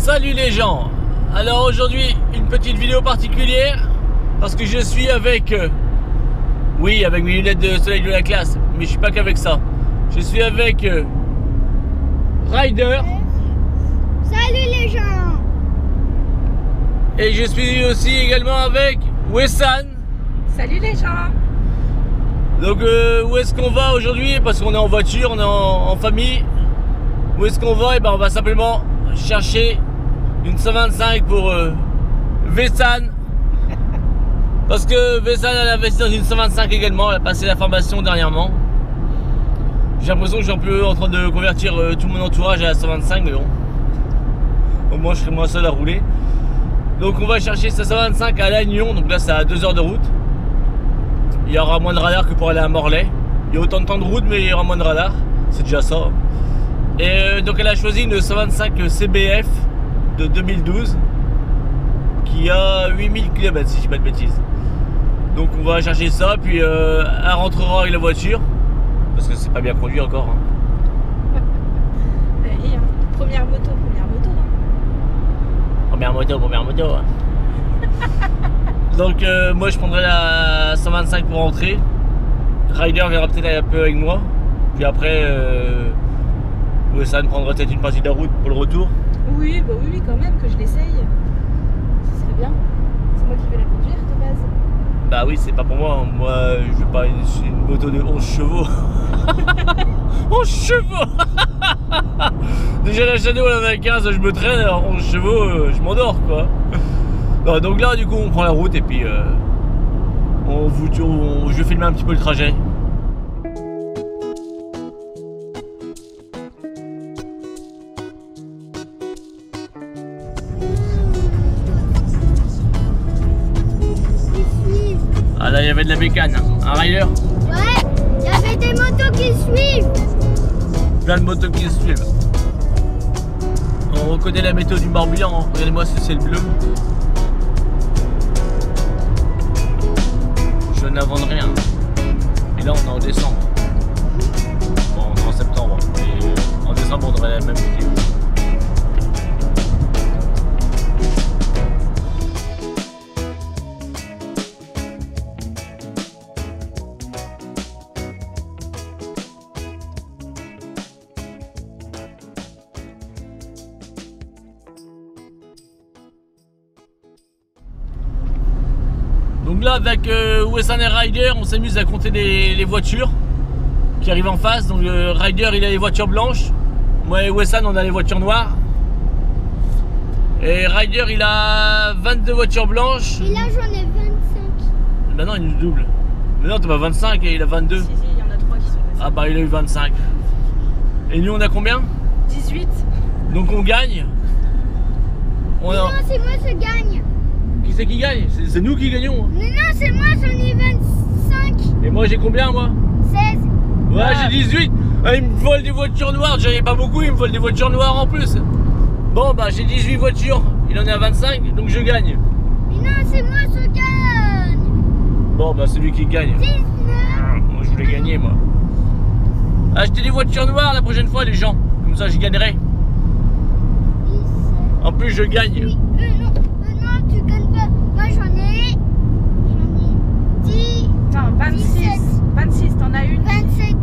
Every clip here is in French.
Salut les gens. Alors aujourd'hui une petite vidéo particulière parce que je suis avec oui, avec mes lunettes de soleil de la classe, mais je suis pas qu'avec ça. Je suis avec Ryder. Salut les gens. Et je suis aussi également avec Wessan. Salut les gens. Donc où est-ce qu'on va aujourd'hui? Parce qu'on est en voiture, on est en famille. Où est-ce qu'on va? Et ben on va simplement chercher une 125 pour Wessan. Parce que Wessan elle a investi dans une 125 également, elle a passé la formation dernièrement. J'ai l'impression que je suis un peu en train de convertir tout mon entourage à la 125, mais bon. Au moins je serai moins seul à rouler. Donc on va chercher sa 125 à Lannion, donc là c'est à 2 heures de route. Il y aura moins de radar que pour aller à Morlaix. Il y a autant de temps de route mais il y aura moins de radar, c'est déjà ça. Et donc elle a choisi une 125 CBF de 2012 qui a 8000 km si je dis pas de bêtises. Donc on va chercher ça, puis elle rentrera avec la voiture parce que c'est pas bien conduit encore. Oui, hein. Première moto. Première moto. Donc moi je prendrai la 125 pour rentrer. Ryder viendra peut-être un peu avec moi. Puis après Wessan prendra peut-être une partie de la route pour le retour. Oui, bah oui, quand même, que je l'essaye. Ce serait bien. C'est moi qui vais la conduire de base. Bah oui, c'est pas pour moi. Moi je veux pas une moto de 11 chevaux. 11 chevaux. Déjà la Shadow elle en a 15, je me traîne, alors 11 chevaux, je m'endors quoi. Non, donc là du coup on prend la route et puis je vais filmer un petit peu le trajet. Ah là il y avait de la bécane, un Ryder. Ouais, il y avait des motos qui suivent. Plein de motos qui suivent. On reconnaît la méthode du Morbihan, hein. Regardez-moi ce ciel bleu. Je n'invente rien. Et là on est en décembre. Bon, on est en septembre. Et en décembre on devrait la même vidéo. Donc là avec Wessan et Ryder on s'amuse à compter les voitures qui arrivent en face. Donc Ryder il a les voitures blanches, moi et Wessan on a les voitures noires. Et Ryder il a 22 voitures blanches. Et là j'en ai 25. Bah non il nous double. Mais non t'as pas 25 et il a 22. Si, il y en a 3 qui sont passés. Ah bah il a eu 25. Et nous on a combien? 18. Donc on gagne. Non, c'est moi qui gagne. Qui c'est qui gagne? C'est nous qui gagnons. Non, c'est moi, j'en ai 25. Et moi j'ai combien moi? 16. Ouais, j'ai 18. Ah, il me vole des voitures noires. J'avais pas beaucoup, il me vole des voitures noires en plus. Bon, bah j'ai 18 voitures. Il en est à 25, donc je gagne. Mais non, c'est moi qui gagne. Bon, bah celui qui gagne. 19. Moi je voulais gagner, moi. Achetez des voitures noires la prochaine fois, les gens. Comme ça, j'y gagnerai. 17. En plus, je gagne. Oui, non, tu gagnes pas. Moi j'en ai 10. Non, 26. 17. 26, t'en as une. 27.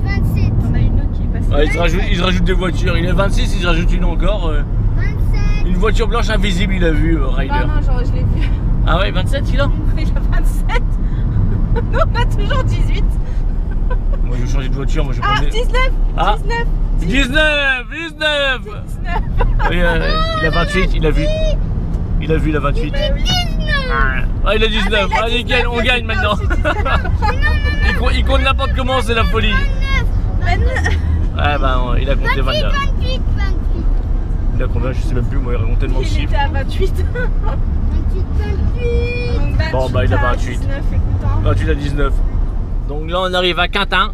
T'en as une autre qui est passée. Ouais, il se rajoute des voitures. Il est 26, il se rajoute une encore. 27. Une voiture blanche invisible, il a vu, Ryder. Non, genre je l'ai vu. Ah ouais, 27 il a? Il a 27. Nous on a toujours 18. Moi je vais changer de voiture, moi je vais Ah, prendre 19. Ah. 19. 19. 19. Oui, il a 28, il a vu. Il a vu, il a 28. Ah, il a 19. il a Ah, nickel, 19, on gagne maintenant. Il Non, compte n'importe comment, c'est la folie. 29. Ouais, ben, il a compté 28. 29. Il a combien? Je sais même plus, moi, il raconte tellement de Il chiffres. était à 28. 28. Bon, bah, il a 28. 19, écoute, hein. 28 à 19. Donc là, on arrive à Quintin.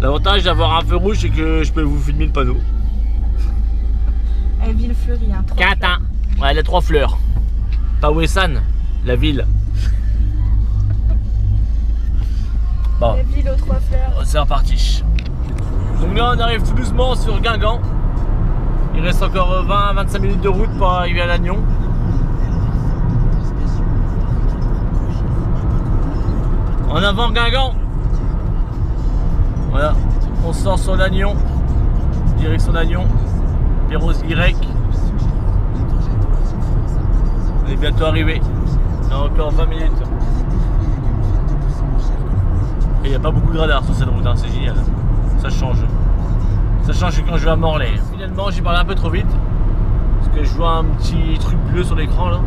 L'avantage d'avoir un feu rouge, c'est que je peux vous filmer le panneau. Villefleury, hein. Quintin. Ouais, les 3 fleurs. Pas Wessan, la ville. Bon. La ville aux 3 fleurs. C'est reparti. Donc là on arrive tout doucement sur Guingamp. Il reste encore 20-25 minutes de route pour arriver à Lannion. En avant Guingamp. Voilà, on sort sur Lannion, direction Lannion, les Roses Y. On est bientôt arrivé. Il y a encore 20 minutes. Et il n'y a pas beaucoup de radars sur cette route, hein, c'est génial. Ça change. Ça change quand je vais à Morlaix. Finalement, j'ai parlé un peu trop vite. Parce que je vois un petit truc bleu sur l'écran là.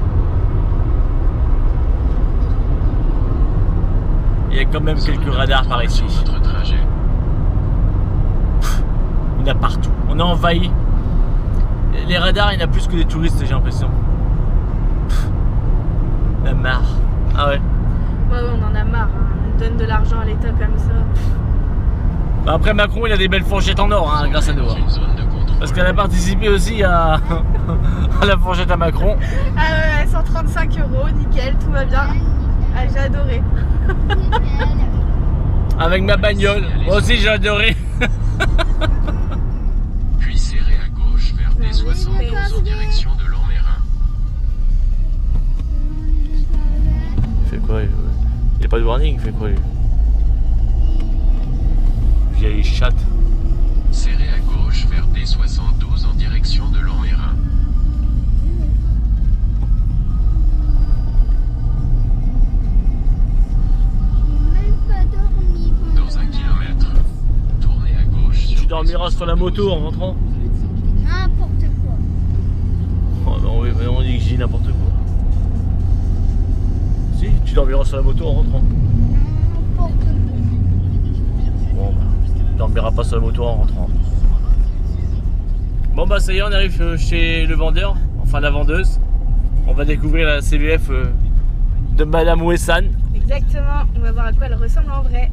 Il y a quand même quelques radars par ici. Il y en a partout. On est envahi. Les radars, il y en a plus que les touristes, j'ai l'impression. On a marre. Ah ouais. Ouais, on en a marre. Hein. On donne de l'argent à l'État comme ça. Bah après, Macron, il a des belles fourchettes en or, hein, grâce à nous. Hein. Parce qu'elle a participé aussi à, à la fourchette à Macron. Ah ouais, 135 €, nickel, tout va bien. Ah, j'ai adoré. Avec ma bagnole. Moi aussi, j'ai adoré. Puis serrez à gauche vers D72 en direction de Lannérin. Il fait quoi? Il n'y a pas de warning, il fait quoi? Vieille chatte. Serrez à gauche vers D72 en direction de Lannérin. Dans 1 kilomètre, tournez à gauche sur... Tu dormiras sur la moto en rentrant? N'importe quoi. Oh non, oui, mais on dit que je dis n'importe quoi. Si, tu dormiras sur la moto en rentrant. N'importe quoi. Bon, bah, tu dormiras pas sur la moto en rentrant. Bon bah ça y est, on arrive chez le vendeur, enfin la vendeuse. On va découvrir la CVF de Madame Wessan. Exactement, on va voir à quoi elle ressemble en vrai.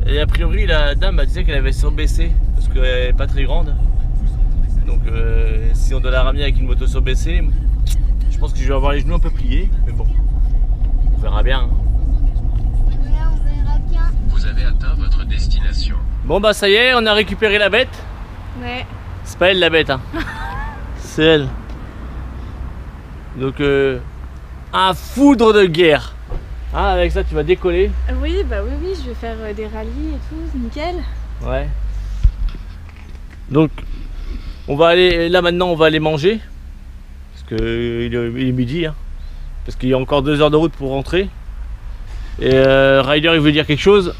Et a priori la dame elle disait qu'elle avait surbaissé parce qu'elle n'est pas très grande. Donc si on doit la ramener avec une moto surbaissée, je pense que je vais avoir les genoux un peu pliés. Mais bon, on verra bien. Hein. Ouais, on verra bien. Vous avez atteint votre destination. Bon bah ça y est, on a récupéré la bête. Ouais. C'est pas elle la bête, hein. C'est elle. Donc un foudre de guerre. Ah, avec ça tu vas décoller. Oui, bah oui, je vais faire des rallyes et tout, nickel. Ouais. Donc on va aller là maintenant, on va aller manger parce que il est midi, hein. Parce qu'il y a encore 2 heures de route pour rentrer. Et Ryder il veut dire quelque chose.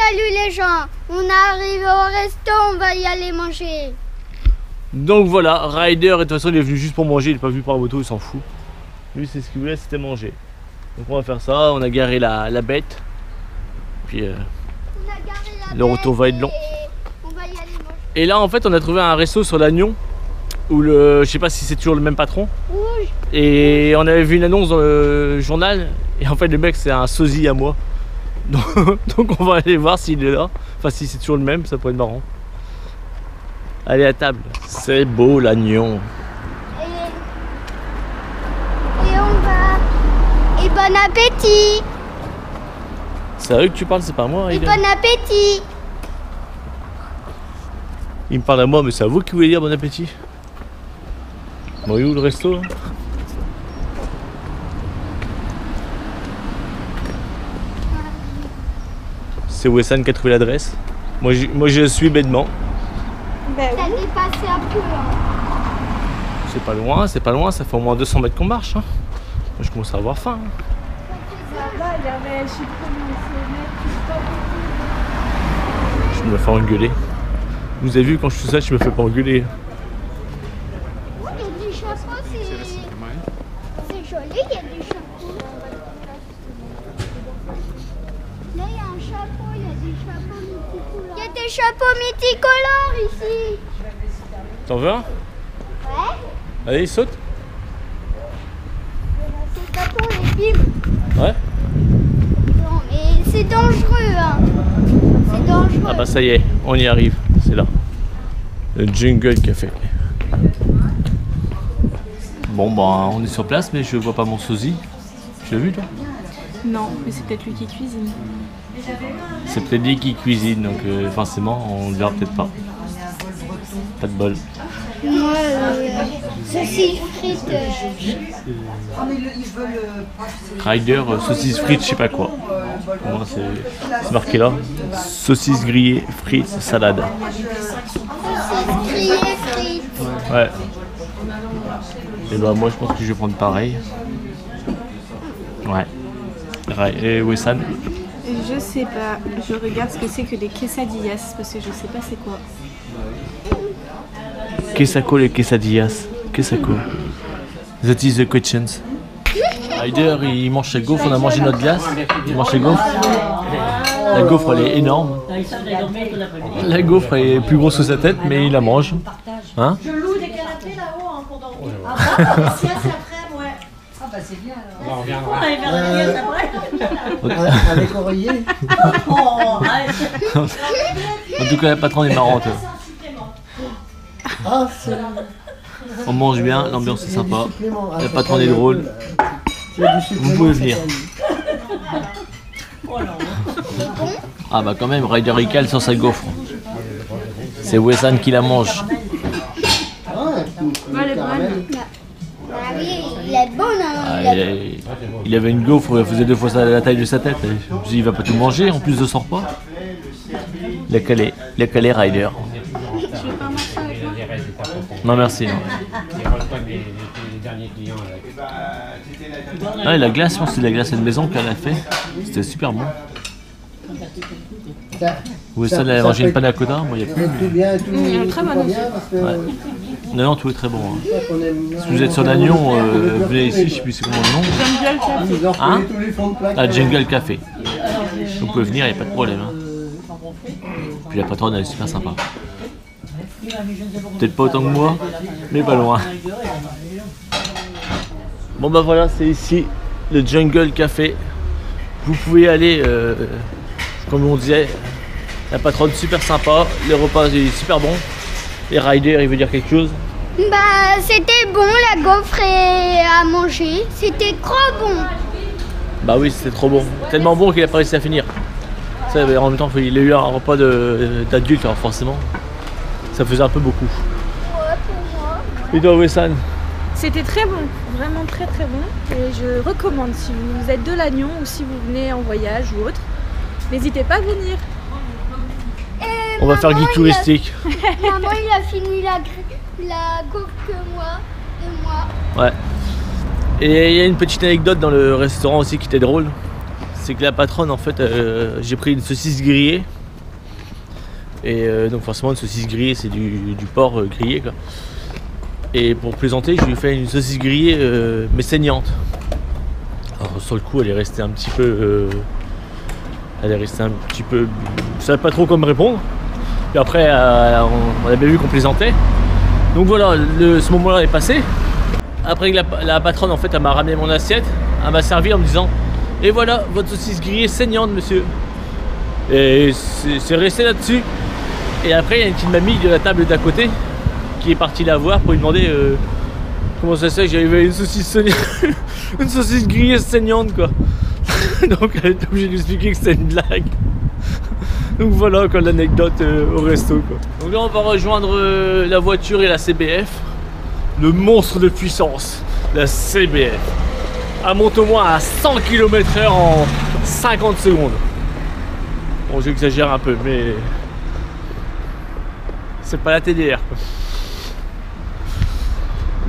Salut les gens, on arrive au resto, on va y aller manger. Donc voilà, Ryder de toute façon il est venu juste pour manger, il n'est pas venu par la moto, il s'en fout. Lui c'est ce qu'il voulait, c'était manger. Donc on va faire ça, on a garé la bête. Puis On a garé la le retour va être long. et on va y aller manger. Et là en fait on a trouvé un resto sur Lannion où je sais pas si c'est toujours le même patron. Rouge. Et on avait vu une annonce dans le journal et en fait le mec c'est un sosie à moi. Donc on va aller voir s'il est là. Enfin si c'est toujours le même, ça pourrait être marrant. Allez à table. C'est beau Lannion. Et on va. Et bon appétit. C'est à eux que tu parles, c'est pas à moi. Et bon appétit. Il me parle à moi, mais c'est à vous qui voulez dire bon appétit. Bon, il est où le resto là? C'est Wessan qui a trouvé l'adresse. Moi je suis bêtement. Bah T'as oui. dépassé un peu. Hein. C'est pas loin, ça fait au moins 200 mètres qu'on marche. Hein. Moi je commence à avoir faim. Hein. Ça va, il y avait, je sais plus comment il Je me fais engueuler. Vous avez vu quand je suis ça, je me fais pas engueuler. Et du chapeau, c'est joli, il y a des chapeaux. Là, il y a un chapeau, il y a des chapeaux multicolores. Il y a des chapeaux multicolores ici. T'en veux un? Ouais. Allez, saute. C'est chapeau, les bim. Ouais. Non, mais c'est dangereux. Hein. C'est dangereux. Ah bah ça y est, on y arrive. C'est là. Le Jungle Café. Bon bah on est sur place mais je vois pas mon sosie. Tu l'as vu toi? Non, mais c'est peut-être lui qui cuisine. C'est peut-être lui qui cuisine donc forcément on le verra peut-être pas. Pas de bol. Moi, saucisse frites. Rider, saucisse frites, je sais pas quoi. Moi, c'est marqué là. Saucisse grillée, frites, salade. Saucisse grillée frites. Ouais. Et bah moi je pense que je vais prendre pareil. Ouais. Et Wessan? Je sais pas, je regarde ce que c'est que des quesadillas parce que je sais pas c'est quoi. Quesaco les quesadillas. Quesaco. That is the questions. Ryder il mange ses gaufres, on a mangé notre glace. Il mange ses gaufres. La gaufre elle est énorme. La gaufre elle est plus grosse que sa tête mais il la mange. Hein? Je loue des canapés là-haut hein, pour dormir. Ah bah, si c'est après, ouais. Ah bah c'est bien alors. On reviendra. On va aller faire la pièce après. Avec oreiller. Oh, arrête. En tout cas la patronne est marrante. Ah, c'est. On mange bien, l'ambiance est sympa. supplément. La patronne est drôle. Vous pouvez venir. Ah bah quand même, Ryder il cale sur sa gaufre. C'est Wessan qui la mange. Elle est bonne. Ah oui, il est bon. Hein. Ah, il avait une gaufre, elle faisait 2 fois la taille de sa tête. Je me suis dit, il va pas tout manger en plus de son repas. Il a calé Ryder. Non merci. Non. Ah, et la glace, je pense que c'est de la glace de maison qu'elle a fait. C'était super bon. Wessan elle a mangé une panna cotta, moi il y a plus. Tout bien, tout, Elle est très bonne aussi. parce que Ouais. Non, tout est très bon. Hein. on aime bien. Si vous êtes sur Lannion, venez ici, je sais plus c'est comment le nom. J'aime bien le café. Ils ont Hein refait tous les fonds de plaque. À Jungle Café. Vous pouvez venir, il n'y a pas de problème. Hein. Puis la patronne elle est super sympa. Peut-être pas autant que moi, mais pas loin. Bon bah voilà, c'est ici le Jungle Café. Vous pouvez y aller, comme on disait, la patronne super sympa, le repas est super bon. Et Ryder, il veut dire quelque chose? Bah, c'était bon, la gaufre et à manger. C'était trop bon. Bah oui, c'était trop bon. Tellement bon qu'il a pas réussi à finir. Ça, en même temps, il a eu un repas d'adulte, alors forcément, ça faisait un peu beaucoup. Ouais, pour moi. Et toi, Wessan? C'était très bon, vraiment très très bon. Et je recommande si vous êtes de Lannion ou si vous venez en voyage ou autre, n'hésitez pas à venir. Et On va faire maman, guide touristique. Maman, il a fini la gaufre que moi. Et moi. Ouais. Et il y a une petite anecdote dans le restaurant aussi qui était drôle. C'est que la patronne, en fait, j'ai pris une saucisse grillée. Et donc forcément, une saucisse grillée, c'est du porc grillé, quoi. Et pour plaisanter, je lui ai fait une saucisse grillée, mais saignante. Alors sur le coup, elle est restée un petit peu... Je savais pas trop quoi me répondre. Et après, on a bien vu qu'on plaisantait. Donc voilà, ce moment-là est passé. Après que la patronne, en fait, elle m'a ramené mon assiette. Elle m'a servi en me disant: et voilà, votre saucisse grillée saignante, monsieur. Et c'est resté là-dessus. Et après, il y a une petite mamie de la table d'à côté qui est partie la voir pour lui demander comment ça se fait que j'avais une saucisse saignante, une saucisse grillée saignante, quoi. Donc elle est obligée de lui expliquer que c'était une blague. Donc voilà encore l'anecdote au resto, quoi. Donc là on va rejoindre la voiture et la CBF. Le monstre de puissance, la CBF. Elle monte au moins à 100 km/h en 50 secondes. Bon, j'exagère un peu, mais c'est pas la TDR, quoi.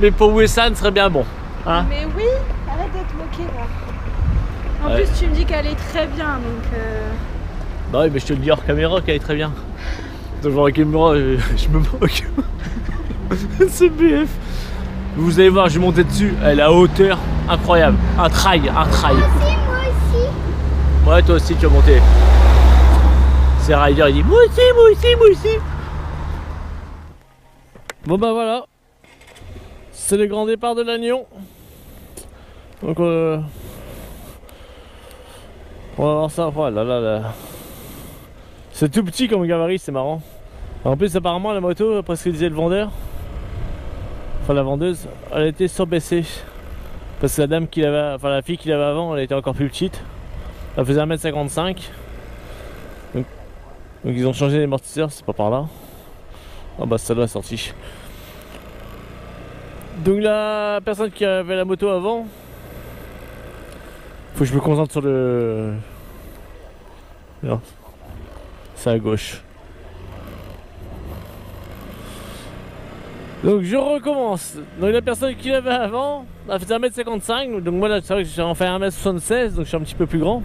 Mais pour Wessan, ce serait bien bon. Hein? Mais oui, arrête d'être moqué là. En Ouais. plus tu me dis qu'elle est très bien donc... Bah oui, mais je te le dis hors caméra qu'elle est très bien. Devant la caméra, je me moque. CBF. Vous allez voir, je vais monter dessus. Elle est à hauteur incroyable. Un trail. Moi aussi. Ouais, toi aussi, tu vas monter. C'est Ryder, il dit moi aussi. Bon bah voilà. C'est le grand départ de Lannion. Donc on va voir ça. Voilà, là. C'est tout petit comme gabarit, c'est marrant. En plus, apparemment, la moto, après ce que disait le vendeur, enfin la vendeuse, elle était surbaissée. Parce que la dame qui l'avait, enfin la fille qui l'avait avant, elle était encore plus petite. Elle faisait 1m55. Donc ils ont changé les amortisseurs, c'est pas par là. Ah bah ça doit sortir. Donc la personne qui avait la moto avant, faut que je me concentre sur le... Non, c'est à gauche. Donc je recommence. Donc la personne qui l'avait avant, elle faisait 1m55, donc moi là c'est vrai que j'en fais 1m76, donc je suis un petit peu plus grand.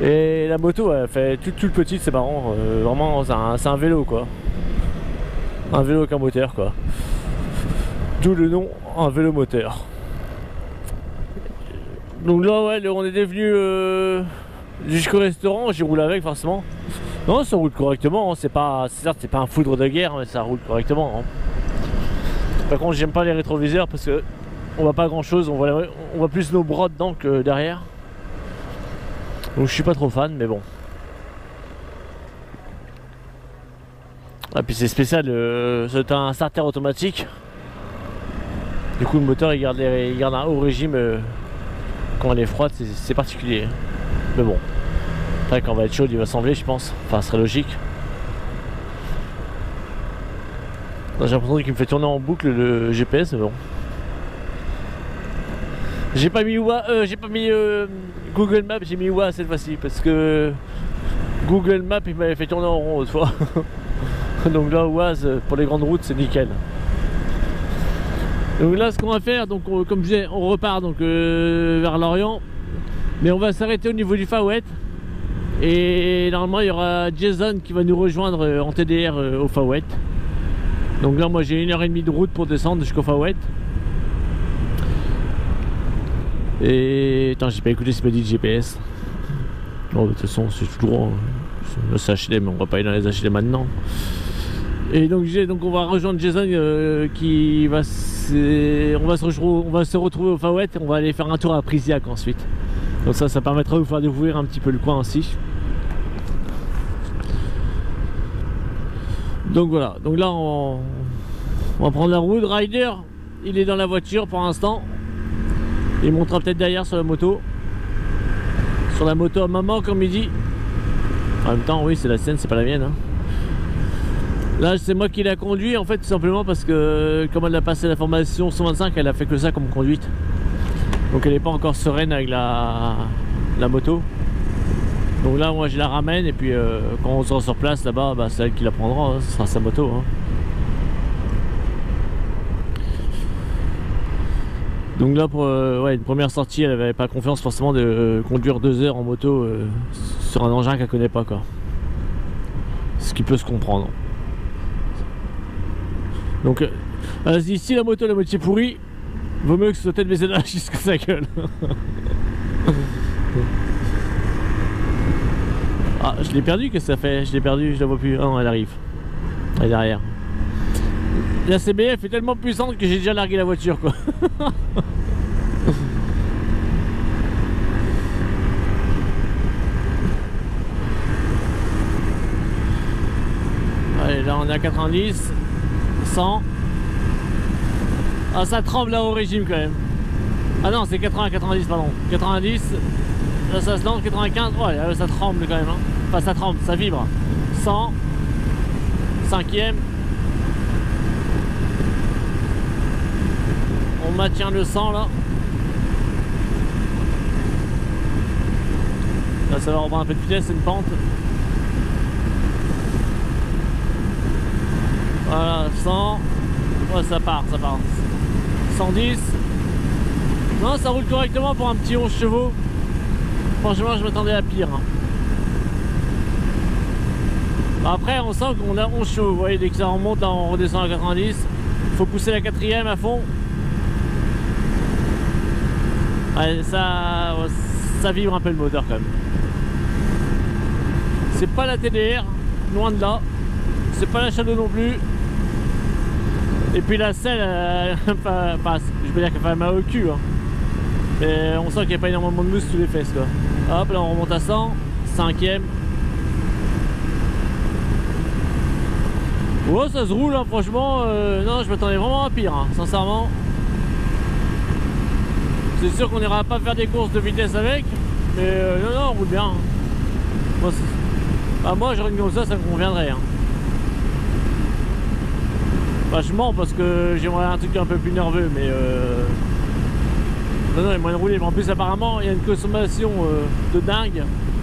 Et la moto elle fait toute petite, c'est marrant, vraiment c'est un vélo quoi. Un vélo avec un moteur quoi. D'où le nom, un vélo moteur. Donc là ouais, on est devenu jusqu'au restaurant, j'y roule avec forcément. Non, ça roule correctement, hein. Certes c'est pas un foudre de guerre, mais ça roule correctement. Hein. Par contre j'aime pas les rétroviseurs parce que on voit pas grand chose, on voit plus nos bras dedans que derrière. Donc je suis pas trop fan, mais bon. Ah puis c'est spécial, c'est un starter automatique. Du coup le moteur il garde un haut régime quand elle est froide, c'est particulier. Mais bon, après quand on va être chaud il va s'enlever je pense, enfin ce serait logique. J'ai l'impression qu'il me fait tourner en boucle le GPS, mais bon. J'ai pas mis Google Maps, j'ai mis Waze cette fois-ci parce que Google Maps il m'avait fait tourner en rond autrefois. Donc là Waze pour les grandes routes c'est nickel. Donc là ce qu'on va faire, donc comme je disais, on repart donc vers Lorient, mais on va s'arrêter au niveau du Fawet et normalement il y aura Jason qui va nous rejoindre en TDR au Fawet. Donc là moi j'ai 1h30 de route pour descendre jusqu'au Fawet. Et attends, j'ai pas écouté ce que m'a dit le GPS. Bon, de toute façon c'est toujours c'est HLM, on va pas aller dans les HLM maintenant. Et donc on va rejoindre Jason qui va on va se retrouver au Fawet et on va aller faire un tour à Prisiac ensuite. Donc ça permettra de vous faire découvrir un petit peu le coin aussi. Donc voilà, donc là on va prendre la route. Ryder il est dans la voiture pour l'instant. Il montera peut-être derrière sur la moto. Sur la moto à maman comme il dit. En même temps oui c'est la sienne, c'est pas la mienne hein. Là c'est moi qui l'ai conduit en fait tout simplement parce que comme elle a passé la formation 125 elle a fait que ça comme conduite. Donc elle n'est pas encore sereine avec la moto. Donc là moi je la ramène et puis quand on sera sur place là-bas bah, c'est elle qui la prendra, hein. Ce sera sa moto hein. Donc là pour ouais, une première sortie elle avait pas confiance forcément de conduire 2 heures en moto sur un engin qu'elle connaît pas quoi. Ce qui peut se comprendre. Donc vas-y, si la moto est la moitié pourrie, vaut mieux que ce soit tête baissée là jusqu'à sa gueule. Ah, je l'ai perdu, qu'est-ce que ça fait? Je l'ai perdu, je la vois plus. Ah non, elle arrive. Elle est derrière. La CBF est tellement puissante que j'ai déjà largué la voiture quoi. Allez, là on est à 90, 100. Ah ça tremble là au régime quand même. Ah non c'est 80, 90 pardon. 90, là ça se lance, 95, ouais là, ça tremble quand même hein. Enfin ça tremble, ça vibre. 100, 5e. On maintient le 100 là. Là ça va reprendre un peu de vitesse, c'est une pente. Voilà, 100. Ouais ça part, ça part. 110. Non ça roule correctement pour un petit 11 chevaux. Franchement je m'attendais à pire hein. Après on sent qu'on a 11 chevaux. Vous voyez dès que ça remonte là on redescend à 90. Faut pousser la 4e à fond. Ouais, ça vibre un peu le moteur quand même. C'est pas la TDR, loin de là. C'est pas la Shadow non plus. Et puis la selle, je peux dire qu'elle fait mal au cul hein. Et on sent qu'il n'y a pas énormément de mousse sous les fesses quoi. Hop là on remonte à 100, 5e. Ouais ça se roule hein, franchement, non je m'attendais vraiment à pire hein, sincèrement. C'est sûr qu'on n'ira pas faire des courses de vitesse avec, mais non non on roule bien. Moi j'aurais une comme ça me conviendrait hein. Vachement parce que j'aimerais un truc un peu plus nerveux, mais non, il y a moyen de rouler. Mais en plus, apparemment, il y a une consommation de dingue.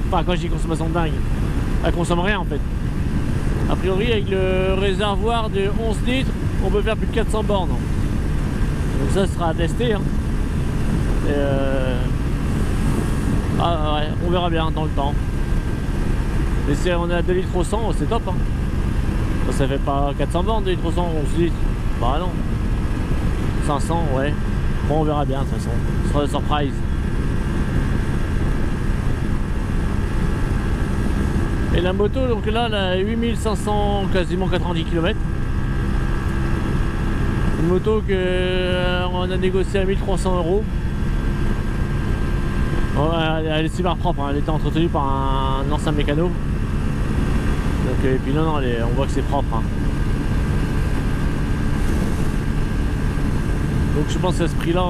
Enfin, quand je dis consommation de dingue, elle consomme rien en fait. A priori, avec le réservoir de 11 litres, on peut faire plus de 400 bornes. Donc ça sera à tester. Hein. Et ah ouais, on verra bien dans le temps. Mais si on est à 2 litres au 100, c'est top. Hein. Ça fait pas 400 bornes, 2 litres au 100, 11 litres. Bah non. 500, ouais. Bon, on verra bien de toute façon. Ce sera une surprise. Et la moto, donc là, elle a 8500, quasiment 90 km. Une moto qu'on a négociée à 1300 €. Elle est super propre, hein. Elle était entretenue par un ancien mécano. Donc, et puis non, on voit que c'est propre. Hein. Donc je pense à ce prix-là,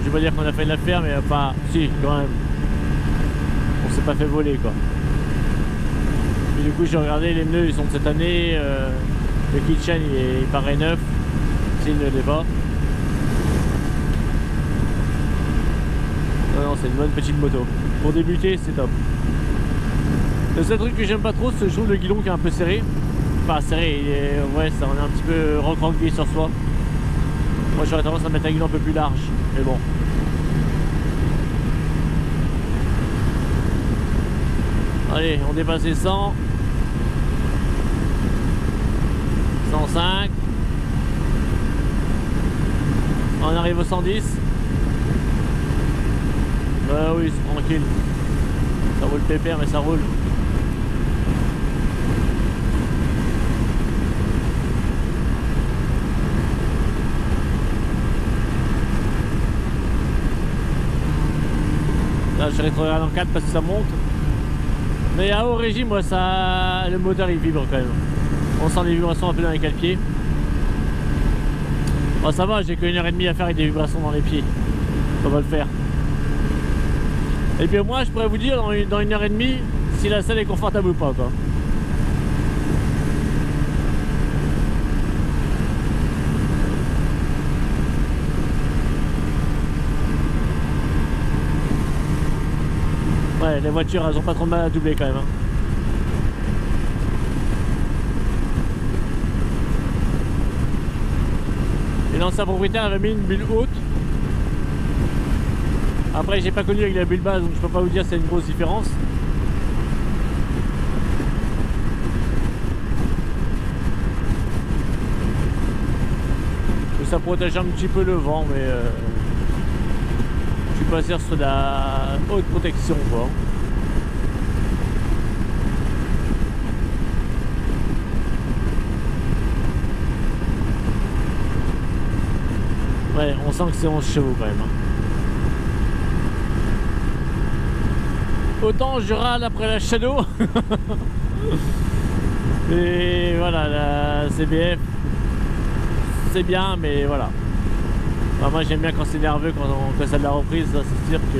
je vais pas dire qu'on a fait une affaire, mais enfin, si, quand même. On s'est pas fait voler, quoi. Et du coup, j'ai regardé, les pneus, ils sont de cette année. Le kitchen, il paraît neuf. S'il ne l'est pas. Non, c'est une bonne petite moto. Pour débuter, c'est top. Le seul truc que j'aime pas trop, c'est je trouve le guidon qui est un peu serré. Enfin, serré, ouais, ça on est un petit peu recroquevillé sur soi. Moi, j'aurais tendance à mettre un guidon un peu plus large. Mais bon. Allez, on dépasse les 100. 105. On arrive au 110. Bah oui, c'est tranquille. Ça roule pépère, mais ça roule. Là, je rétrograde en 4 parce que ça monte. Mais à haut régime, moi, ça, le moteur il vibre quand même. On sent des vibrations un peu dans les cale-pieds. Bon, ça va, j'ai que 1h30 à faire avec des vibrations dans les pieds. Ça va le faire. Et puis moi, je pourrais vous dire dans 1h30 si la selle est confortable ou pas, quoi. Ouais, les voitures, elles ont pas trop de mal à doubler quand même. Hein. Et l'ancien propriétaire avait mis une bulle haute. Après, j'ai pas connu avec la bulle basse, donc je peux pas vous dire si c'est une grosse différence. Et ça protège un petit peu le vent, mais je suis pas sûr sur la haute protection, quoi. Ouais, on sent que c'est 11 chevaux quand même. Hein. Autant je râle après la Shadow. Et voilà, la CBF, c'est bien, mais voilà. Enfin, moi j'aime bien quand c'est nerveux, quand ça de la reprise, c'est sûr que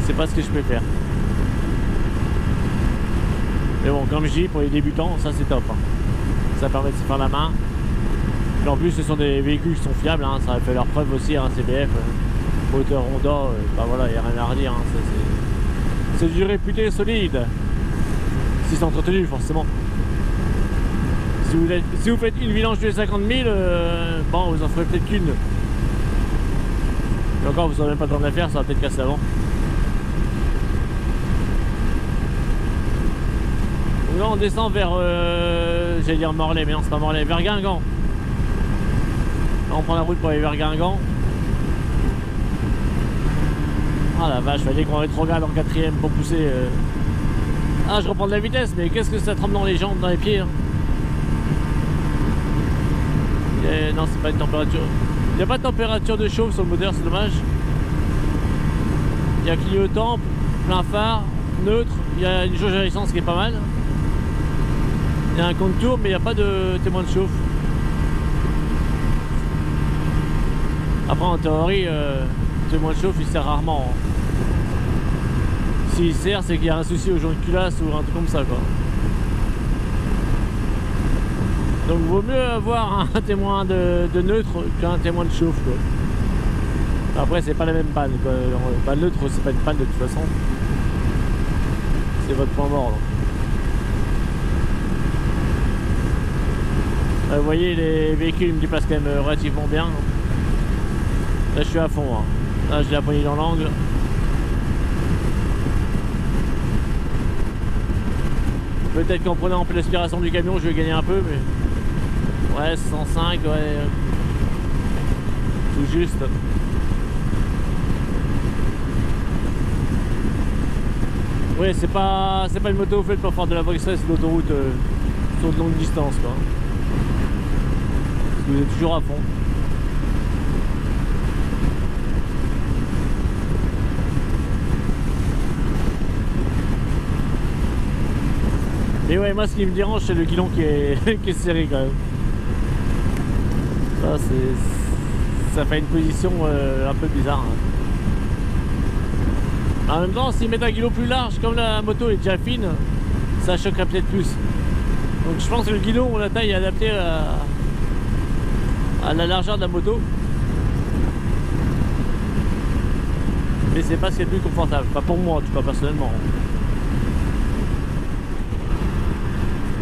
c'est pas ce que je préfère. Mais bon, comme je dis, pour les débutants, ça c'est top. Hein. Ça permet de se faire la main. Et en plus, ce sont des véhicules qui sont fiables, hein. Ça a fait leur preuve aussi, hein, CBF. Moteur Honda, bah voilà, il n'y a rien à redire. Hein. C'est du réputé solide. Si c'est entretenu, forcément. Si vous faites une vidange tous les 50 000, bon, vous en ferez peut-être qu'une. Et encore, vous n'aurez même pas le temps de la faire, ça va peut-être casser avant. Donc là, on descend vers, j'allais dire Morlaix, mais non, c'est pas Morlaix, vers Guingamp. Là, on prend la route pour aller vers Guingamp. Ah la vache, fallait qu'on rétrograde en 4ème pour pousser. Ah, je reprends de la vitesse, mais qu'est-ce que ça tremble dans les jambes, dans les pieds. Hein. Non, c'est pas une température. Il n'y a pas de température de chauffe sur le moteur, c'est dommage. Il y a clignotant, plein phare, neutre. Il y a une jauge à essence qui est pas mal. Il y a un compte-tour, mais il n'y a pas de témoin de chauffe. Après, en théorie, témoin de chauffe, il sert rarement. Hein. S'il sert, c'est qu'il y a un souci au joint de culasse ou un truc comme ça, quoi. Donc vaut mieux avoir un témoin de neutre qu'un témoin de chauffe quoi. Après c'est pas la même panne quoi. Pas neutre, c'est pas une panne de toute façon. C'est votre point mort là. Vous voyez les véhicules ils me déplacent quand même relativement bien. Là je suis à fond hein. Là je l'ai appuyé dans l'angle. Peut-être qu'en prenant un peu l'aspiration du camion je vais gagner un peu mais... Ouais 105 ouais. Tout juste. Oui c'est pas une moto faite pour faire de la voie express d'autoroute sur de longue distance quoi. Parce que vous êtes toujours à fond. Et ouais moi ce qui me dérange c'est le guidon qui est, qui est serré quand même. Ça fait une position un peu bizarre hein. En même temps s'ils mettent un guidon plus large comme la moto est déjà fine ça choquerait peut-être plus. Donc je pense que le guidon la taille est adaptée à la largeur de la moto. Mais c'est pas ce qui est le plus confortable, pas pour moi en tout cas personnellement.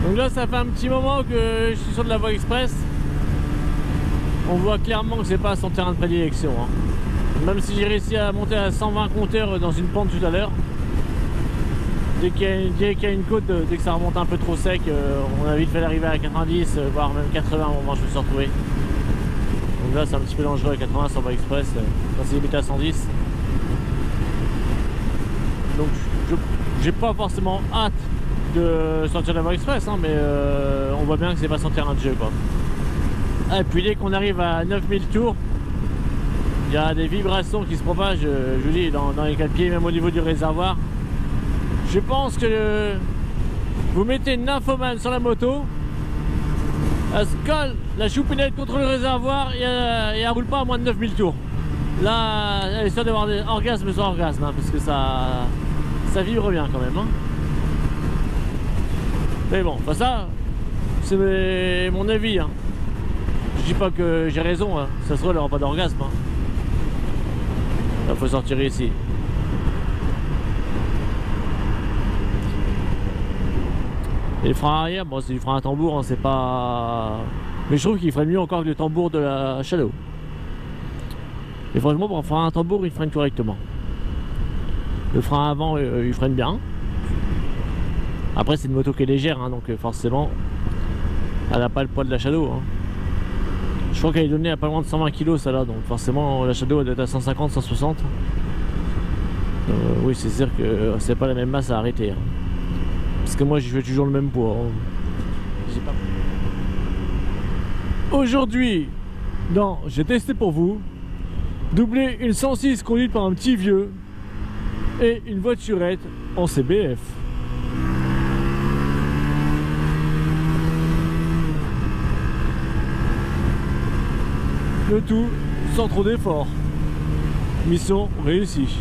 Donc là ça fait un petit moment que je suis sur de la voie express. On voit clairement que c'est pas son terrain de prédilection hein. Même si j'ai réussi à monter à 120 compteurs dans une pente tout à l'heure. Dès qu'il y a une côte, dès que ça remonte un peu trop sec, on a vite fait l'arriver à 90, voire même 80 au moment où je me suis retrouvé. Donc là c'est un petit peu dangereux à 80 sur voie express, quand c'est limité à 110. Donc j'ai pas forcément hâte de sortir de la voie express hein, mais on voit bien que c'est pas son terrain de jeu quoi. Et puis dès qu'on arrive à 9000 tours, il y a des vibrations qui se propagent, je vous dis, dans les 4 pieds, même au niveau du réservoir. Je pense que vous mettez une nymphomane sur la moto, elle se colle la choupinette contre le réservoir et elle roule pas à moins de 9000 tours. Là, elle est sûre d'avoir des orgasmes sur orgasme, hein, parce que ça vibre bien quand même. Hein. Mais bon, bah ça, c'est mon avis. Hein. Je dis pas que j'ai raison, hein. Ça se trouve, elle n'aura pas d'orgasme. Hein. Là, faut sortir ici. Et le frein arrière, bon, c'est du frein à tambour, hein, c'est pas. Mais je trouve qu'il ferait mieux encore que le tambour de la Shadow. Et franchement, pour un frein à tambour, il freine correctement. Le frein avant, il freine bien. Après, c'est une moto qui est légère, hein, donc forcément, elle n'a pas le poids de la Shadow. Hein. Je crois qu'elle est donnée à pas loin de 120 kg, ça là, donc forcément, la Shadow elle doit être à 150, 160. Oui, c'est sûr que c'est pas la même masse à arrêter. Hein. Parce que moi, je fais toujours le même poids. Hein. Pas... Aujourd'hui, j'ai testé pour vous doubler une 106 conduite par un petit vieux et une voiturette en CBF. Le tout sans trop d'efforts. Mission réussie.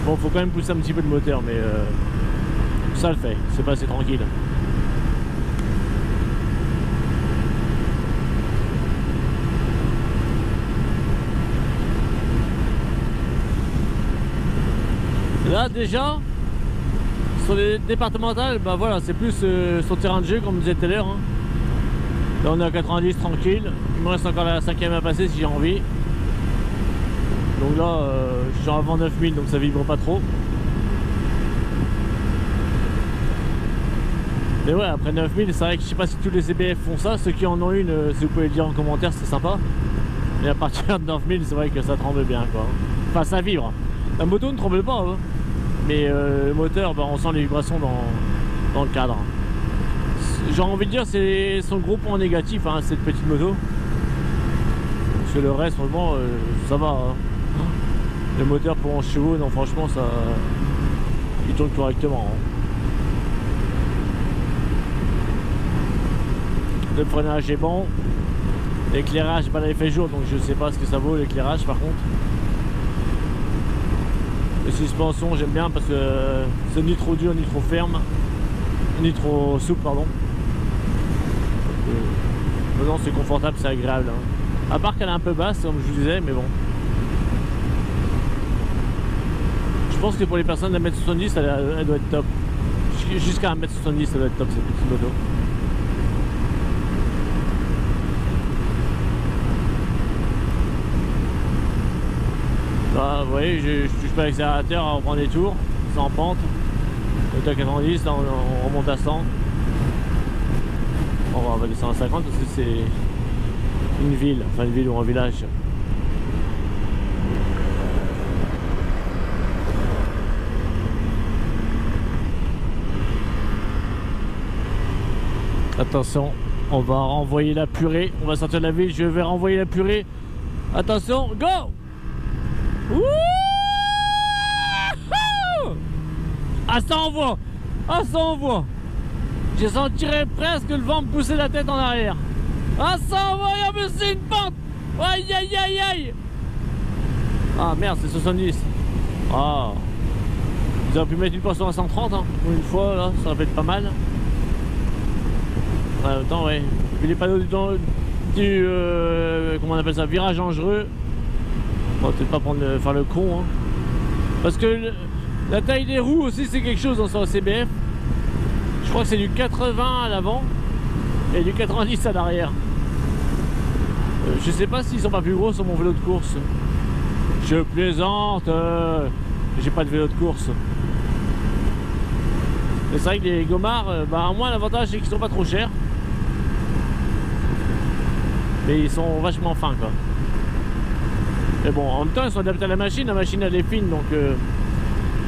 Bon, faut quand même pousser un petit peu le moteur, mais ça le fait, c'est pas assez tranquille. Là déjà, sur les départementales, bah voilà, c'est plus son terrain de jeu comme je disais tout à l'heure. Hein. Là on est à 90 tranquille, il me reste encore la 5e à passer si j'ai envie. Donc là je suis avant 9000 donc ça vibre pas trop. Mais ouais, après 9000 c'est vrai que je sais pas si tous les CBF font ça. Ceux qui en ont une, si vous pouvez le dire en commentaire, c'est sympa. Mais à partir de 9000 c'est vrai que ça tremble bien quoi. Enfin ça vibre. La moto ne tremble pas hein. Mais le moteur, bah, on sent les vibrations dans le cadre. J'ai envie de dire c'est son gros point négatif hein, cette petite moto. Parce que le reste franchement ça va hein. Le moteur pour 11 chevaux, non franchement ça il tourne correctement hein. Le freinage est bon. L'éclairage, j'ai pas l'effet jour donc je sais pas ce que ça vaut l'éclairage par contre. Les suspensions j'aime bien parce que c'est ni trop dur ni trop ferme, ni trop souple pardon. Mais non, c'est confortable, c'est agréable. Hein. À part qu'elle est un peu basse, comme je vous disais, mais bon. Je pense que pour les personnes d'1 m 70, elle doit être top. Jusqu'à 1 m 70, ça doit être top cette petite moto. Bah, vous voyez, je touche pas l'accélérateur, on prend des tours, c'est en pente. On est à 90, là on remonte à 100. On va descendre à 50 parce que c'est une ville, enfin une ville ou un village. Attention, on va renvoyer la purée. On va sortir de la ville, je vais renvoyer la purée. Attention, go! Wouh! Ah, ça envoie! Ah, ça envoie! J'ai senti presque le vent me pousser la tête en arrière. Ah, ça envoie! Mais c'est une pente! Aïe, aïe, aïe, aïe! Ah, merde, c'est 70. Ah! Vous auriez pu mettre une poisson à 130, hein, pour une fois, là, ça aurait pu être pas mal. En même temps, ouais. Vu les panneaux du comment on appelle ça, virage dangereux. Bon, peut-être pas faire le con, hein. Parce que la taille des roues aussi, c'est quelque chose dans son CBF. Je crois que c'est du 80 à l'avant et du 90 à l'arrière. Je sais pas s'ils sont pas plus gros sur mon vélo de course. Je plaisante. J'ai pas de vélo de course. Mais c'est vrai que les gomards, bah, au moins l'avantage c'est qu'ils sont pas trop chers. Mais ils sont vachement fins, quoi. Mais bon, en même temps ils sont adaptés à la machine elle est fine, donc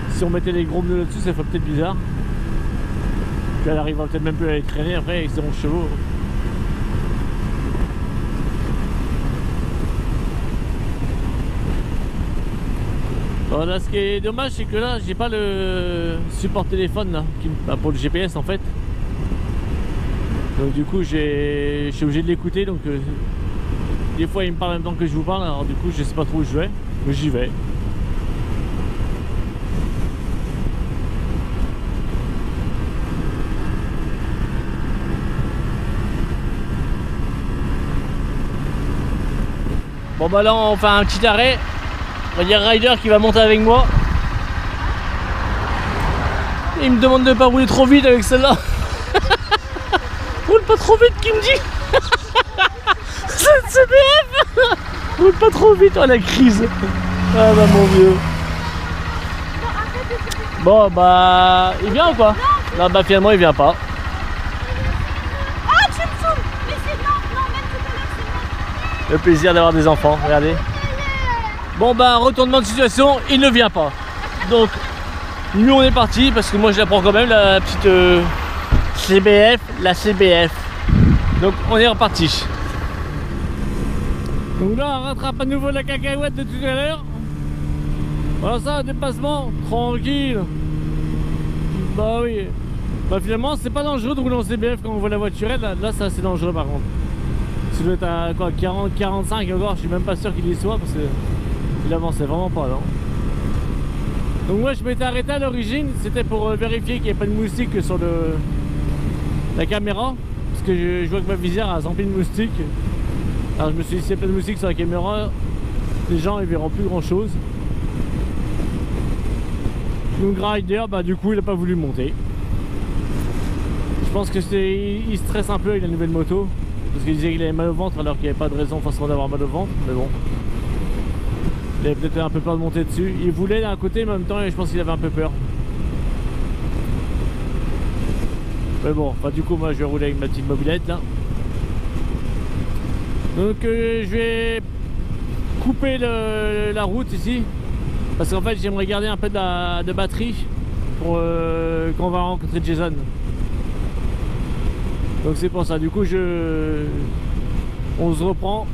si on mettait les gros pneus là-dessus ça ferait peut-être bizarre. Puis elle arrivera peut-être même plus à les traîner après avec ses 11 chevaux. Bon, là, ce qui est dommage c'est que là j'ai pas le support téléphone là, pour le GPS en fait. Donc du coup je suis obligé de l'écouter, donc des fois il me parle en même temps que je vous parle, alors du coup je sais pas trop où je vais, mais j'y vais. Bon bah là on fait un petit arrêt, on va dire Rider qui va monter avec moi. Il me demande de pas rouler trop vite avec celle-là. Roule pas trop vite, qui me dit. C'est CBF. Roule pas trop vite, oh la crise. Ah bah mon vieux. Bon bah, il vient ou quoi? Non bah finalement il vient pas. Ah, tu me saoules. Mais c'est non, même tout à l'heure, c'est bon. Le plaisir d'avoir des enfants, regardez. Bon bah, retournement de situation, il ne vient pas. Donc, nous on est parti parce que moi je la prends quand même, la petite CBF, la CBF. Donc on est reparti. Donc là on rattrape à nouveau la cacahuète de tout à l'heure. Voilà ça, un dépassement, tranquille. Bah oui. Bah finalement c'est pas dangereux de rouler en CBF quand on voit la voiturette. Là c'est assez dangereux par contre. Si vous êtes à quoi, 40, 45 encore, je suis même pas sûr qu'il y soit parce que il avançait vraiment pas là. Donc moi je m'étais arrêté à l'origine, c'était pour vérifier qu'il n'y avait pas de moustiques sur la caméra. Parce que je vois que ma visière a rempli de moustiques. Alors je me suis dit, s'il y a pas de moustiques sur la caméra, les gens ils verront plus grand chose. Donc Rider, bah du coup il a pas voulu monter. Je pense que il stresse un peu avec la nouvelle moto. Parce qu'il disait qu'il avait mal au ventre alors qu'il n'y avait pas de raison forcément d'avoir mal au ventre. Mais bon. Il avait peut-être un peu peur de monter dessus. Il voulait d'un côté mais en même temps je pense qu'il avait un peu peur. Mais bon, enfin du coup moi je vais rouler avec ma petite mobilette là. Donc je vais couper la route ici. Parce qu'en fait j'aimerais garder un peu de batterie pour quand on va rencontrer Jason. Donc c'est pour ça, du coup on se reprend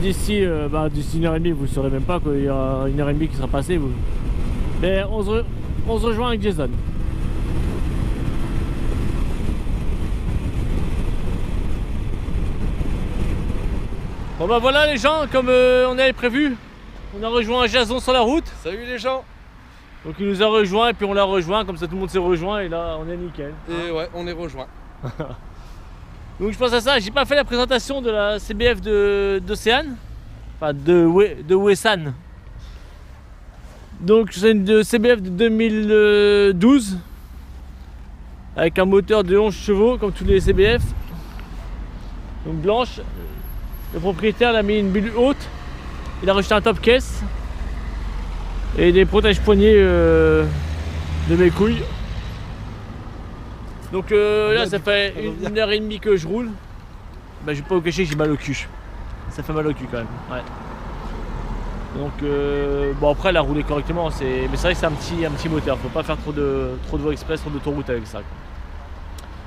d'ici 1h30, vous ne saurez même pas qu'il y aura 1h30 qui sera passée. Mais on se rejoint avec Jason. Bon bah voilà les gens, comme on avait prévu, on a rejoint Jason sur la route. Salut les gens. Donc il nous a rejoint et puis on l'a rejoint, comme ça tout le monde s'est rejoint et là on est nickel. Et ouais, on est rejoint. Donc je pense à ça, j'ai pas fait la présentation de la CBF d'Océane, enfin de Wessan. Donc c'est une CBF de 2012 avec un moteur de 11 chevaux comme tous les CBF. Donc blanche. Le propriétaire l'a mis une bulle haute, il a rajouté un top caisse et des protèges poignets de mes couilles. Donc là ça fait 1h30 que je roule. Bah, je vais pas vous cacher que j'ai mal au cul. Ça fait mal au cul quand même. Ouais. Donc bon après elle a roulé correctement, mais c'est vrai que c'est un petit moteur, faut pas faire trop de voies express, trop d'autoroute avec ça.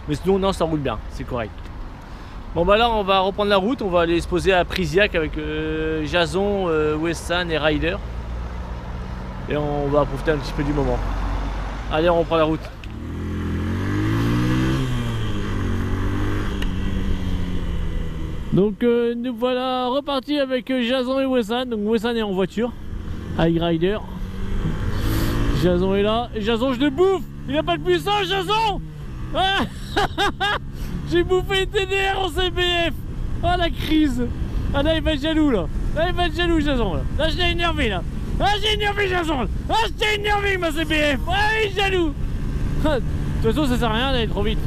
Mais sinon non, ça roule bien, c'est correct. Bon bah là on va reprendre la route, on va aller se poser à Prisiac avec Jason, Wessan et Ryder. Et on va profiter un petit peu du moment. Allez, on reprend la route. Donc nous voilà repartis avec Jason et Wessan. Donc Wessan est en voiture avec Ryder. Jason est là. Et Jason, je le bouffe. Il a pas de puissance, Jason. Ah j'ai bouffé une TDR en CBF. Oh la crise. Ah là il va être jaloux là. Là il va être jaloux, Jason là. Là je l'ai énervé là. Ah j'ai énervé Jason là. Ah je t'ai énervé ma CBF. Ah il est jaloux. De toute façon ça sert à rien d'aller trop vite.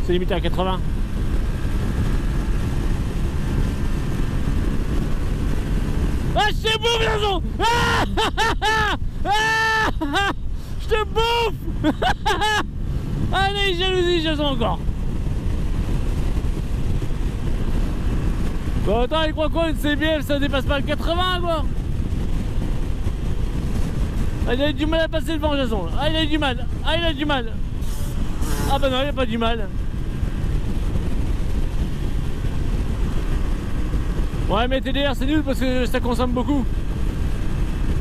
C'est limité à 80. Ah je te bouffe Jason. Je te bouffe. Allez jalousie Jason encore. Bon attends, il croit quoi une CBF ça dépasse pas le 80 quoi. Ah, il a eu du mal à passer devant Jason. Ah il a eu du mal. Ah il a eu du mal. Ah bah non il a pas du mal. Ouais mais TDR c'est nul parce que ça consomme beaucoup.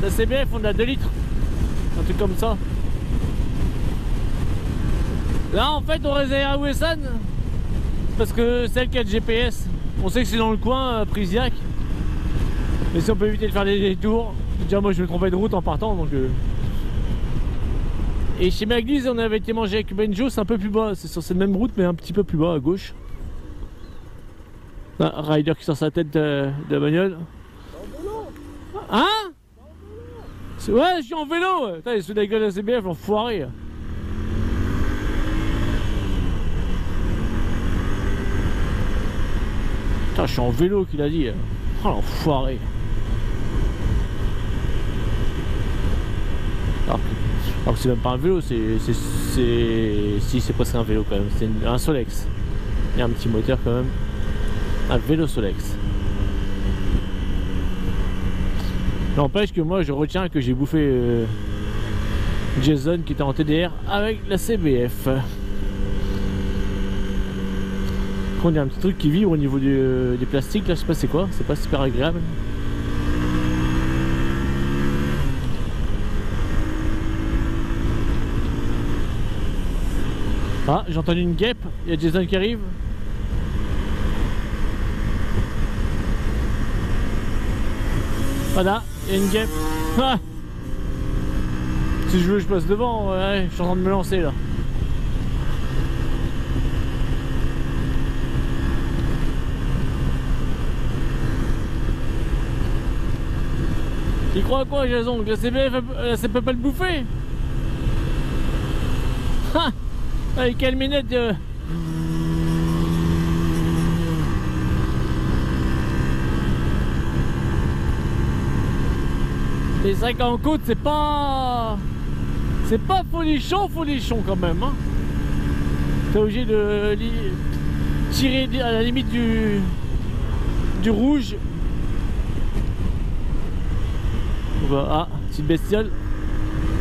La CBF on a 2 litres. Un truc comme ça. Là en fait on réserve à Wessan parce que c'est elle qui a le GPS. On sait que c'est dans le coin, Prisiac. Mais si on peut éviter de faire des détours. Déjà moi je me trompais de route en partant donc Et chez Maglise on avait été manger avec Benjo, c'est un peu plus bas. C'est sur cette même route mais un petit peu plus bas à gauche. Ah, Ryder qui sort sa tête de la bagnole. Hein? Ouais je suis en vélo. Putain, il se fout de la gueule de la CBF, l'enfoiré. Putain, je suis en vélo qu'il a dit. Oh l'enfoiré. Alors que c'est même pas un vélo, si c'est presque un vélo quand même. C'est un Solex. Il y a un petit moteur quand même. Un vélo Solex. N'empêche que moi je retiens que j'ai bouffé Jason qui était en TDR avec la CBF. On a un petit truc qui vibre au niveau des plastiques là, je sais pas c'est quoi, c'est pas super agréable. Ah, j'ai entendu une guêpe, il y a Jason qui arrive. Voilà, il y a une guêpe. Ah, si je veux je passe devant, ouais, je suis en train de me lancer là. Il croit quoi Jason? Que la CBF ça peut pas le bouffer? Ha! Avec quelle minute de... Les 5 en côte c'est pas folichon quand même hein. T'es obligé de tirer à la limite du rouge. Ah, petite bestiole.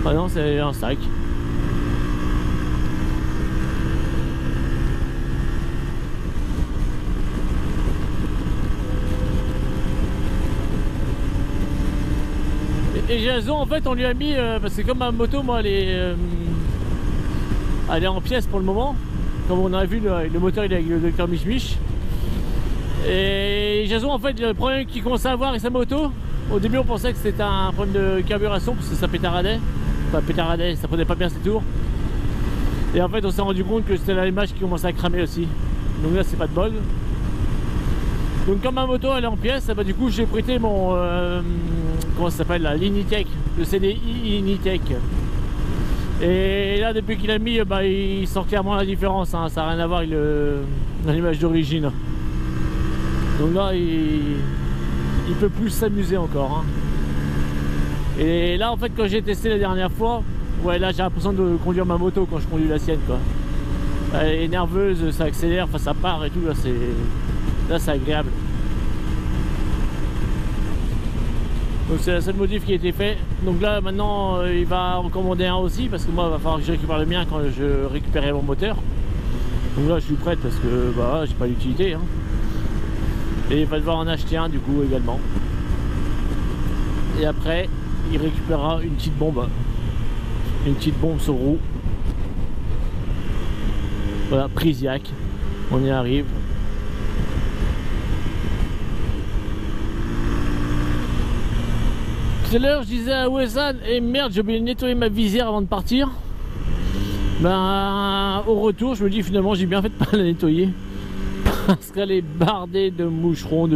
Ah non, c'est un sac. Et Jason en fait on lui a mis parce que comme ma moto moi elle est en pièces pour le moment. Comme on a vu le moteur il est avec le docteur Mich Mich. Et Jason en fait le problème qu'il commençait à avoir avec sa moto. Au début on pensait que c'était un problème de carburation parce que ça pétaradait. Enfin pétaradait, ça prenait pas bien ses tours. Et en fait on s'est rendu compte que c'était l'allumage qui commençait à cramer aussi. donc là c'est pas de bol. Donc comme ma moto elle est en pièces, bah, du coup j'ai prêté mon comment ça s'appelle, la Linitech, le CDI Linitech. Et là depuis qu'il a mis, bah, il sent clairement la différence, hein. Ça n'a rien à voir avec l'image d'origine. Donc là il peut plus s'amuser encore, hein. Et là en fait quand j'ai testé la dernière fois, ouais là j'ai l'impression de conduire ma moto quand je conduis la sienne quoi. Elle est nerveuse, ça accélère, enfin ça part et tout, là c'est agréable. Donc c'est la seule modif qui a été fait. Donc là maintenant il va en commander un aussi parce que moi il va falloir que je récupère le mien quand je récupérerai mon moteur. Donc là je suis prête parce que bah j'ai pas l'utilité, hein. Et il va devoir en acheter un du coup également. Et après il récupérera une petite bombe. Une petite bombe sur roue. Voilà, Prisiac. On y arrive. Tout à l'heure je disais à Wesson, et merde j'ai oublié de nettoyer ma visière avant de partir. Ben au retour je me dis finalement j'ai bien fait de pas la nettoyer. Parce qu'elle est bardée de moucherons,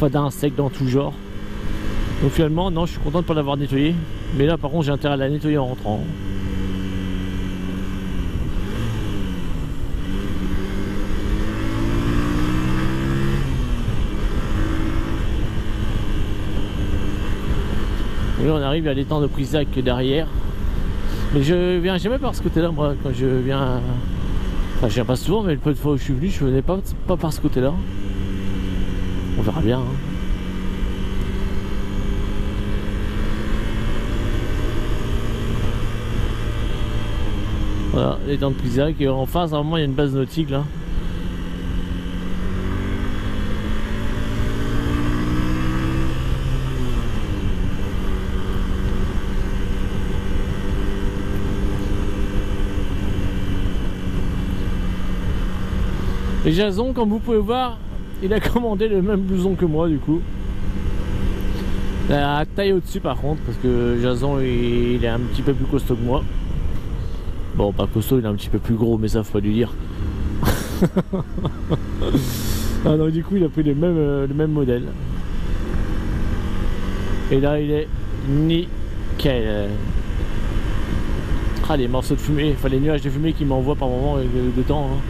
d'insectes dans tout genre. Donc finalement non, je suis content de ne pas l'avoir nettoyée. Mais là par contre j'ai intérêt à la nettoyer en rentrant. Et là on arrive à l'étang de Prisiac derrière. Mais je viens jamais par ce côté là moi quand je viens. Enfin je viens pas souvent, mais le peu de fois où je suis venu je venais pas par ce côté là. On verra bien, hein. Voilà, l'étang de Prisiac, et en face à un moment il y a une base nautique là. Et Jason, comme vous pouvez voir, il a commandé le même blouson que moi du coup. La taille au-dessus par contre, parce que Jason il est un petit peu plus costaud que moi. Bon, pas costaud, il est un petit peu plus gros, mais ça faut pas lui dire. Ah non, du coup il a pris le même modèle. Et là il est nickel. Ah, les morceaux de fumée, enfin les nuages de fumée qui m'envoient par moment avec le temps, hein.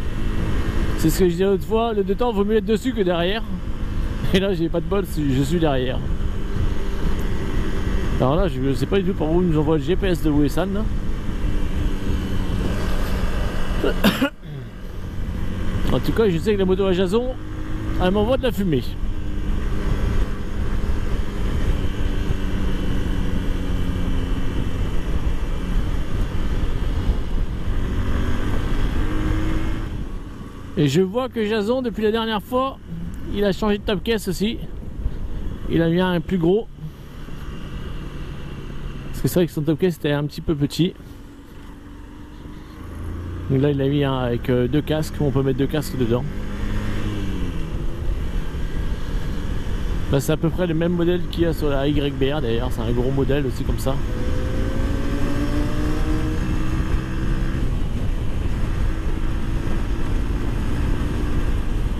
C'est ce que je disais l'autre fois, le temps vaut mieux être dessus que derrière. Et là j'ai pas de bol, je suis derrière. Alors là je sais pas du tout par où il nous envoie le GPS de Wesson là. En tout cas je sais que la moto à Jason, elle m'envoie de la fumée. Et je vois que Jason, depuis la dernière fois, il a changé de top case aussi. Il a mis un plus gros. Parce que c'est vrai que son top case était un petit peu petit. Donc là il a mis un avec deux casques, on peut mettre deux casques dedans. Bah, c'est à peu près le même modèle qu'il y a sur la YBR d'ailleurs, c'est un gros modèle aussi comme ça.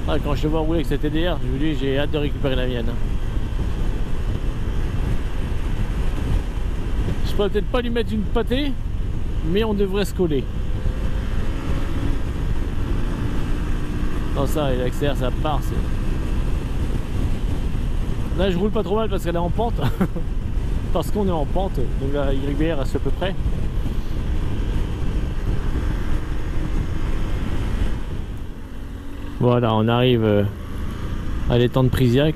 Ah, quand je te vois rouler avec cette TDR, je vous dis j'ai hâte de récupérer la mienne. Je pourrais peut-être pas lui mettre une pâtée, mais on devrait se coller. Non, ça, il accélère, ça part. Là, je roule pas trop mal parce qu'elle est en pente. Parce qu'on est en pente, donc la YBR reste à peu près. Voilà, on arrive à l'étang de Prisiac.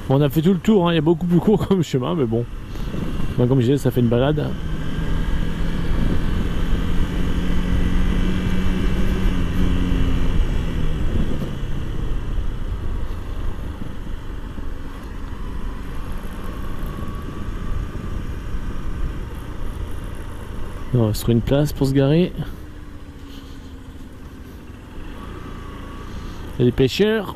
Bon, on a fait tout le tour, hein. Il y a beaucoup plus court comme chemin, mais bon. Moi, comme je disais, ça fait une balade. On va se trouver une place pour se garer. Il y a des pêcheurs.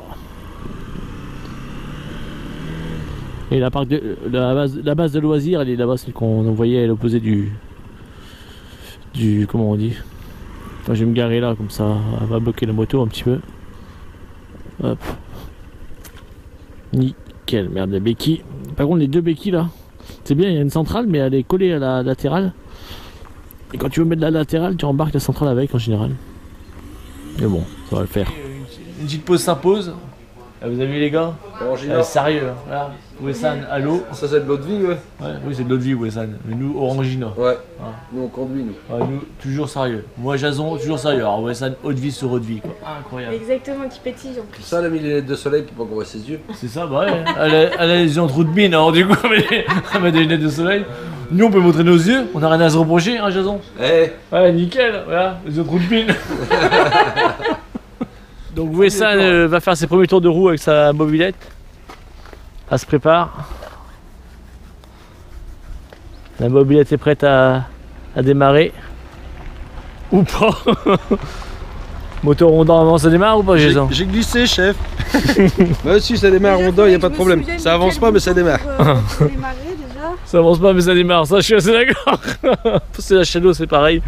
Et la base de loisirs, elle est là-bas, celle qu'on envoyait à l'opposé du comment on dit, Moi je vais me garer là, comme ça, elle va bloquer la moto un petit peu. Hop. Nickel, merde, les béquilles. Par contre, les deux béquilles là, c'est bien, il y a une centrale, mais elle est collée à la latérale. Et quand tu veux mettre la latérale, tu embarques la centrale avec en général. Mais bon, ça va le faire. Une petite pause s'impose. Vous avez vu les gars? Sérieux, là. Wessan à l'eau. Ça c'est de l'eau de vie, ouais. Oui, c'est de l'eau de vie, Wessan. Mais nous, Orangina. Ouais. Nous on conduit, nous. Nous, toujours sérieux. Moi, Jason, toujours sérieux. Alors, Wessan, eau de vie sur eau de vie, quoi. Incroyable. Exactement, qui pétille en plus. Ça, elle a mis les lunettes de soleil pour pas qu'on voit ses yeux. C'est ça, bah ouais. Elle a les yeux en trou de mine, alors du coup, elle met des lunettes de soleil. Nous, on peut montrer nos yeux. On a rien à se reprocher, hein, Jason? Eh. Ouais, nickel. Voilà, les yeux en trou de mine. Donc Wessan va faire ses premiers tours de roue avec sa mobilette. Elle se prépare. La mobilette est prête à démarrer. Ou pas. Moteur Honda avant, ça démarre ou pas, Jason? J'ai glissé, chef. Bah si, ça démarre Honda, il n'y a pas de problème. Ça avance pas, mais ça démarre. Ça avance pas, mais ça démarre. Ça, je suis assez d'accord. C'est la Shadow, c'est pareil.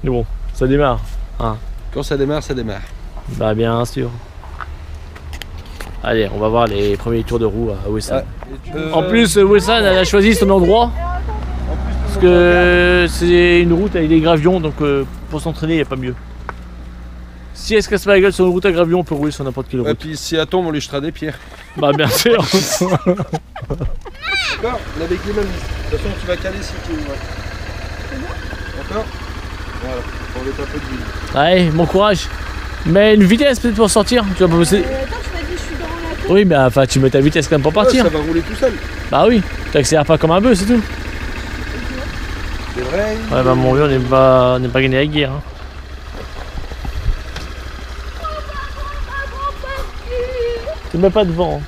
Mais bon, ça démarre. Quand ça démarre, ça démarre. Bah bien sûr. Allez, on va voir les premiers tours de roue à Wessan. En plus, Wessan, elle a choisi son endroit. Parce que c'est une route avec des gravions, donc pour s'entraîner, il n'y a pas mieux. Si elle se casse pas la gueule sur une route à gravions, on peut rouler sur n'importe quelle route. Et puis si elle tombe, on lui jetera des pierres. Bah bien sûr. D'accord, on a des clés même. De toute façon, tu vas caler si tu veux. D'accord. Voilà, pour mettre un peu de ville. Allez, bon courage. Mais une vitesse peut-être pour sortir. Tu vas pas bosser. Attends, tu m'as dit je suis dans la tête. Oui, mais enfin, tu mets ta vitesse quand même pour partir. Ça va rouler tout seul. Bah oui, tu accélères pas comme un bœuf, c'est tout. C'est vrai. Ouais, bah mon vieux, on n'est pas gagné la guerre. Hein. Tu mets pas de vent.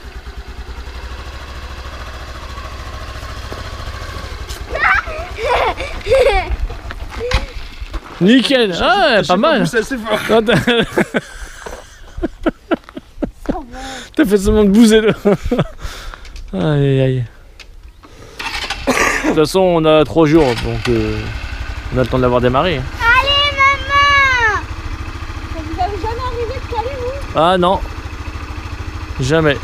Nickel. Ah ouais, pas mal. T'as fait seulement de bouser là. Aïe aïe. De toute façon, on a 3 jours, donc on a le temps de l'avoir démarré. Allez, maman! Vous avez jamais arrivé de caler, vous? Ah non. Jamais.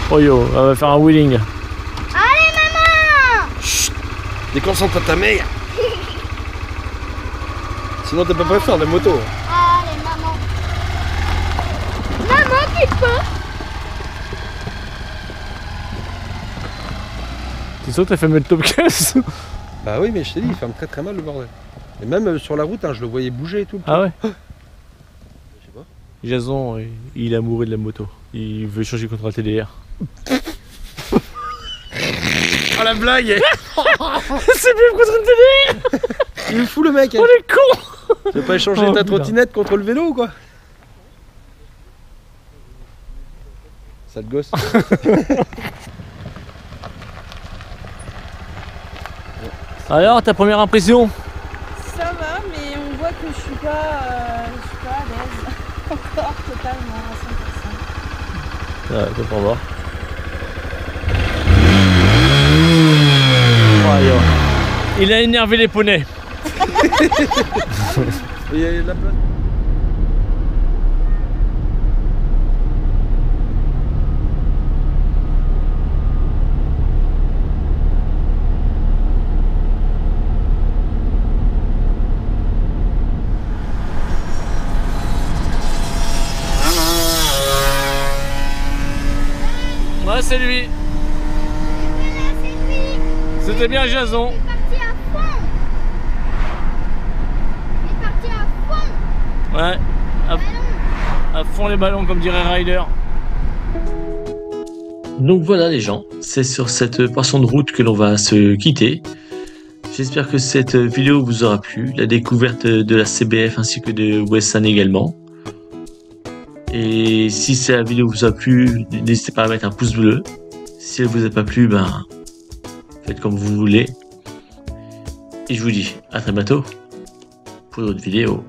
Oh yo, on va faire un wheeling. Allez, maman! Chut. Déconcentre ta mère. Sinon t'es pas prêt à faire de moto. Allez, maman! Maman, tu peux? C'est sûr que t'as fait mettre top caisse? Bah oui, mais je t'ai dit, il ferme très très mal le bordel. Et même sur la route, hein, je le voyais bouger et tout. Ah ouais? Je sais pas. Jason, il est amoureux de la moto. Il veut changer contre un TDR. Oh la blague. C'est plus contre un TDR. Il me fout le mec. Oh les cons. Tu veux pas échanger ta trottinette contre le vélo ou quoi? Sale gosse. Alors, ta première impression? Ça va, mais on voit que je suis pas à l'aise. Encore totalement à 100%. Ouais, faut pas voir. Oh, il a énervé les poneys. Il y a de la place. Ouais, c'est lui. C'était bien Jason. Il est parti à fond! Il est parti à fond! Ouais, à fond les ballons comme dirait Ryder. Donc voilà les gens, c'est sur cette portion de route que l'on va se quitter. J'espère que cette vidéo vous aura plu, la découverte de la CBF ainsi que de Wessan également. Et si cette vidéo vous a plu, n'hésitez pas à mettre un pouce bleu. Si elle vous a pas plu, ben faites comme vous voulez. Et je vous dis à très bientôt pour une autre vidéo.